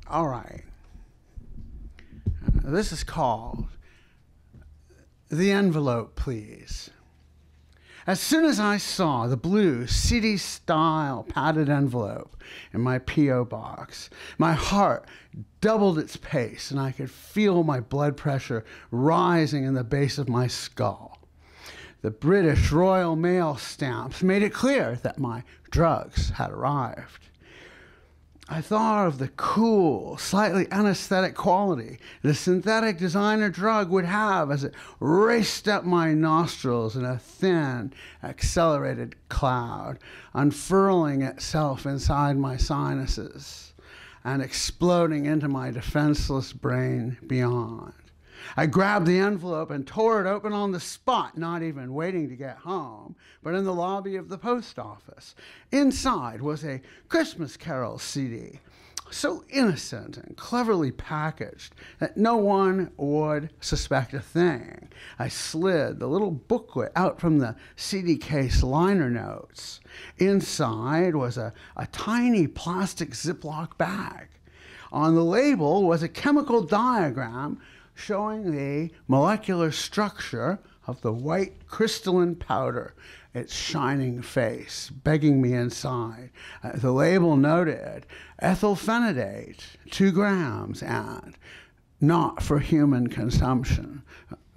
All right. This is called The Envelope, Please. As soon as I saw the blue CD-style padded envelope in my P.O. box, my heart doubled its pace and I could feel my blood pressure rising in the base of my skull. The British Royal Mail stamps made it clear that my drugs had arrived. I thought of the cool, slightly anesthetic quality the synthetic designer drug would have as it raced up my nostrils in a thin, accelerated cloud, unfurling itself inside my sinuses and exploding into my defenseless brain beyond. I grabbed the envelope and tore it open on the spot, not even waiting to get home, but in the lobby of the post office. Inside was a Christmas Carol CD, so innocent and cleverly packaged that no one would suspect a thing. I slid the little booklet out from the CD case liner notes. Inside was a tiny plastic Ziploc bag. On the label was a chemical diagram showing the molecular structure of the white crystalline powder, its shining face begging me inside. The label noted ethylphenidate, 2 grams, and not for human consumption.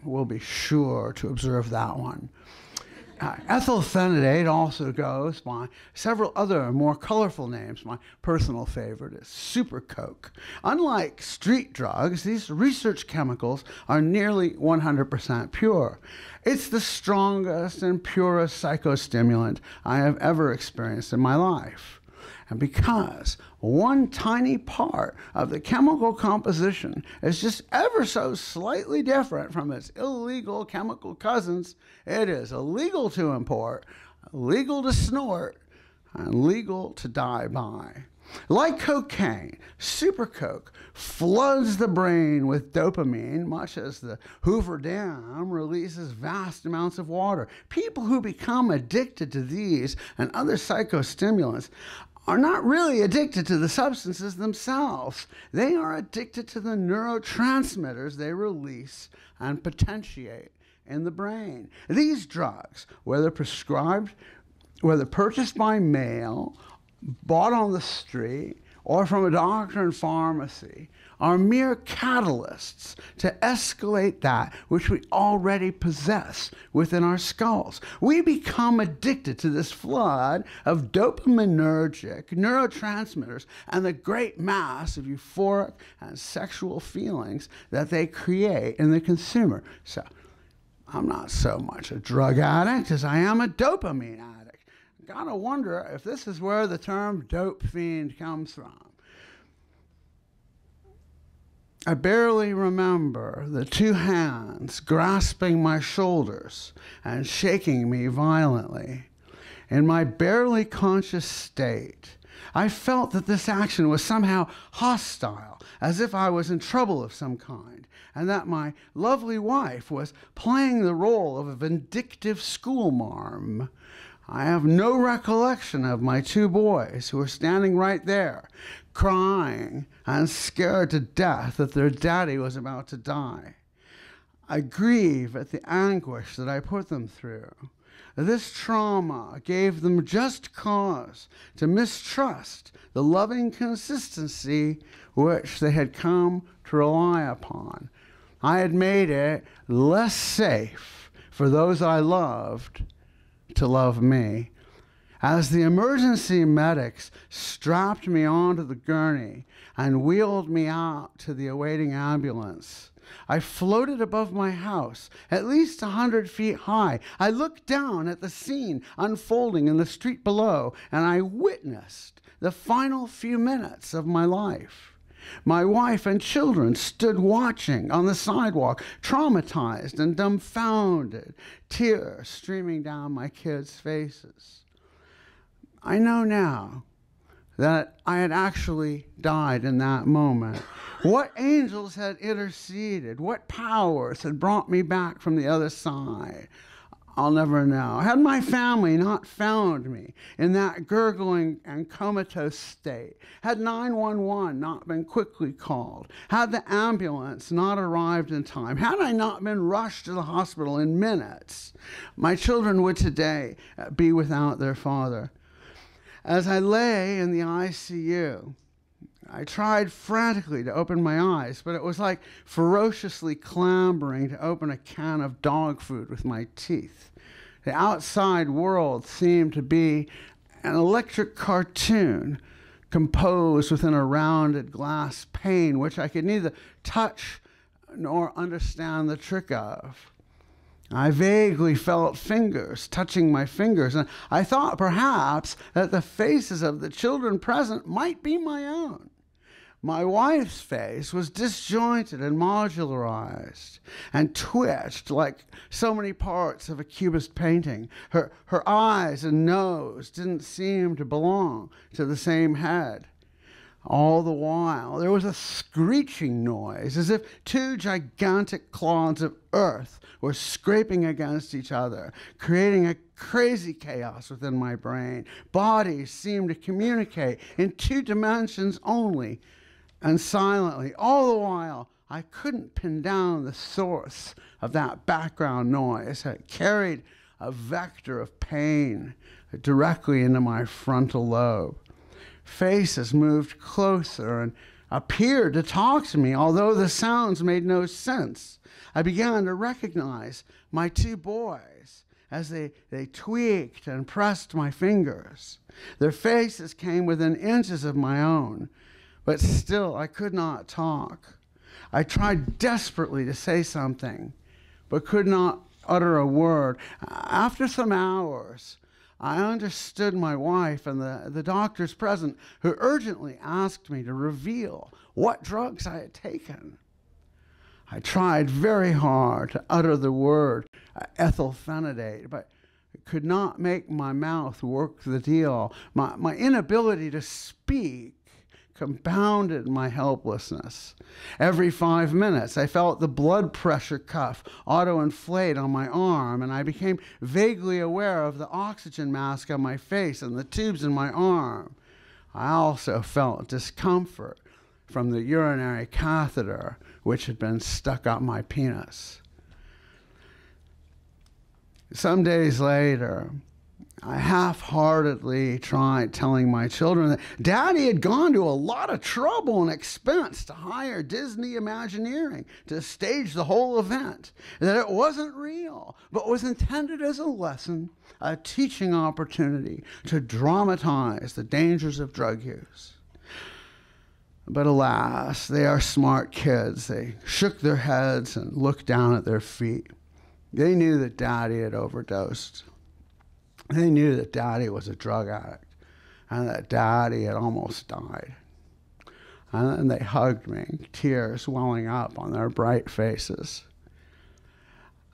We'll be sure to observe that one. Ethylphenidate also goes by several other more colorful names. My personal favorite is Super Coke. Unlike street drugs, these research chemicals are nearly 100% pure. It's the strongest and purest psychostimulant I have ever experienced in my life. And because one tiny part of the chemical composition is just ever so slightly different from its illegal chemical cousins, it is illegal to import, legal to snort, and legal to die by. Like cocaine, Super Coke floods the brain with dopamine, much as the Hoover Dam releases vast amounts of water. People who become addicted to these and other psychostimulants are not really addicted to the substances themselves. They are addicted to the neurotransmitters they release and potentiate in the brain. These drugs, whether prescribed, whether purchased by mail, bought on the street, or from a doctor and pharmacy, are mere catalysts to escalate that which we already possess within our skulls. We become addicted to this flood of dopaminergic neurotransmitters and the great mass of euphoric and sexual feelings that they create in the consumer. So I'm not so much a drug addict as I am a dopamine addict. Gotta wonder if this is where the term dope fiend comes from. I barely remember the 2 hands grasping my shoulders and shaking me violently. In my barely conscious state, I felt that this action was somehow hostile, as if I was in trouble of some kind, and that my lovely wife was playing the role of a vindictive schoolmarm. I have no recollection of my 2 boys who were standing right there, crying and scared to death that their daddy was about to die. I grieve at the anguish that I put them through. This trauma gave them just cause to mistrust the loving consistency which they had come to rely upon. I had made it less safe for those I loved to love me. As the emergency medics strapped me onto the gurney and wheeled me out to the awaiting ambulance, I floated above my house, at least 100 feet high. I looked down at the scene unfolding in the street below, and I witnessed the final few minutes of my life. My wife and children stood watching on the sidewalk, traumatized and dumbfounded, tears streaming down my kids' faces. I know now that I had actually died in that moment. What angels had interceded, what powers had brought me back from the other side. I'll never know. Had my family not found me in that gurgling and comatose state, had 911 not been quickly called, had the ambulance not arrived in time, had I not been rushed to the hospital in minutes, my children would today be without their father. As I lay in the ICU, I tried frantically to open my eyes, but it was like ferociously clambering to open a can of dog food with my teeth. The outside world seemed to be an electric cartoon composed within a rounded glass pane, which I could neither touch nor understand the trick of. I vaguely felt fingers touching my fingers, and I thought perhaps that the faces of the children present might be my own. My wife's face was disjointed and modularized and twitched like so many parts of a cubist painting. Her eyes and nose didn't seem to belong to the same head. All the while, there was a screeching noise, as if two gigantic clods of earth were scraping against each other, creating a crazy chaos within my brain. Bodies seemed to communicate in 2 dimensions only, and silently. All the while, I couldn't pin down the source of that background noise. It carried a vector of pain directly into my frontal lobe. Faces moved closer and appeared to talk to me, although the sounds made no sense. I began to recognize my 2 boys as they tweaked and pressed my fingers. Their faces came within inches of my own, but still I could not talk. I tried desperately to say something, but could not utter a word. After some hours, I understood my wife and the doctors present, who urgently asked me to reveal what drugs I had taken. I tried very hard to utter the word ethylphenidate, but could not make my mouth work the deal. My inability to speak compounded my helplessness. Every 5 minutes, I felt the blood pressure cuff auto-inflate on my arm, and I became vaguely aware of the oxygen mask on my face and the tubes in my arm. I also felt discomfort from the urinary catheter, which had been stuck up my penis. Some days later, I half-heartedly tried telling my children that Daddy had gone to a lot of trouble and expense to hire Disney Imagineering to stage the whole event, that it wasn't real, but was intended as a lesson, a teaching opportunity to dramatize the dangers of drug use. But alas, they are smart kids. They shook their heads and looked down at their feet. They knew that Daddy had overdosed. They knew that Daddy was a drug addict and that Daddy had almost died. And then they hugged me, tears welling up on their bright faces.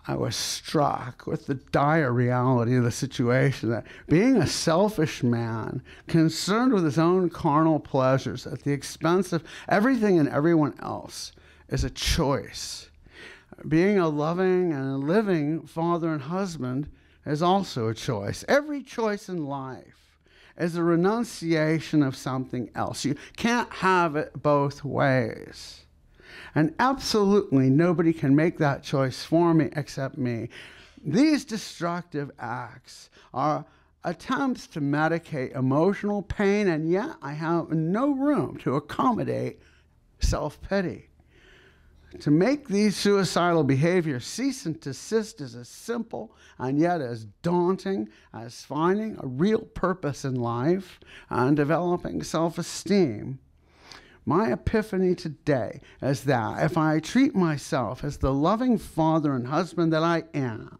I was struck with the dire reality of the situation, that being a selfish man, concerned with his own carnal pleasures at the expense of everything and everyone else, is a choice. Being a loving and living father and husband is also a choice. Every choice in life is a renunciation of something else. You can't have it both ways. And absolutely nobody can make that choice for me except me. These destructive acts are attempts to medicate emotional pain, and yet I have no room to accommodate self-pity. To make these suicidal behaviors cease and desist is as simple and yet as daunting as finding a real purpose in life and developing self-esteem. My epiphany today is that if I treat myself as the loving father and husband that I am,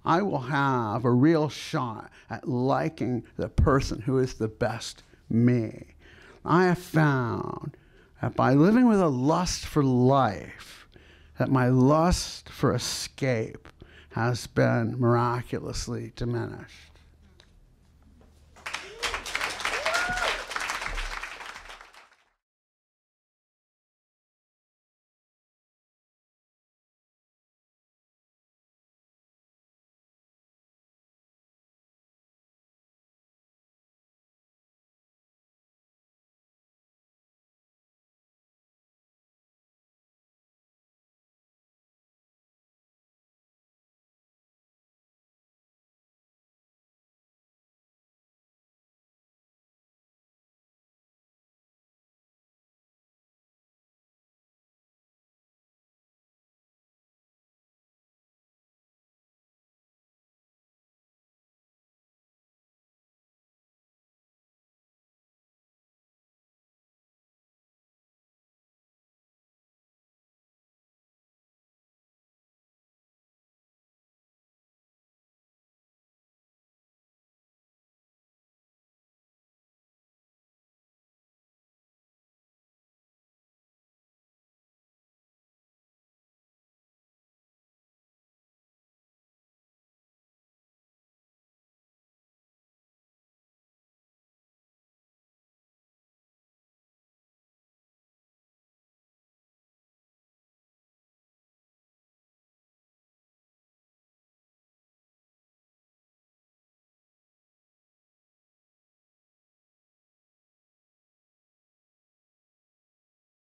I will have a real shot at liking the person who is the best me. I have found that by living with a lust for life, that my lust for escape has been miraculously diminished.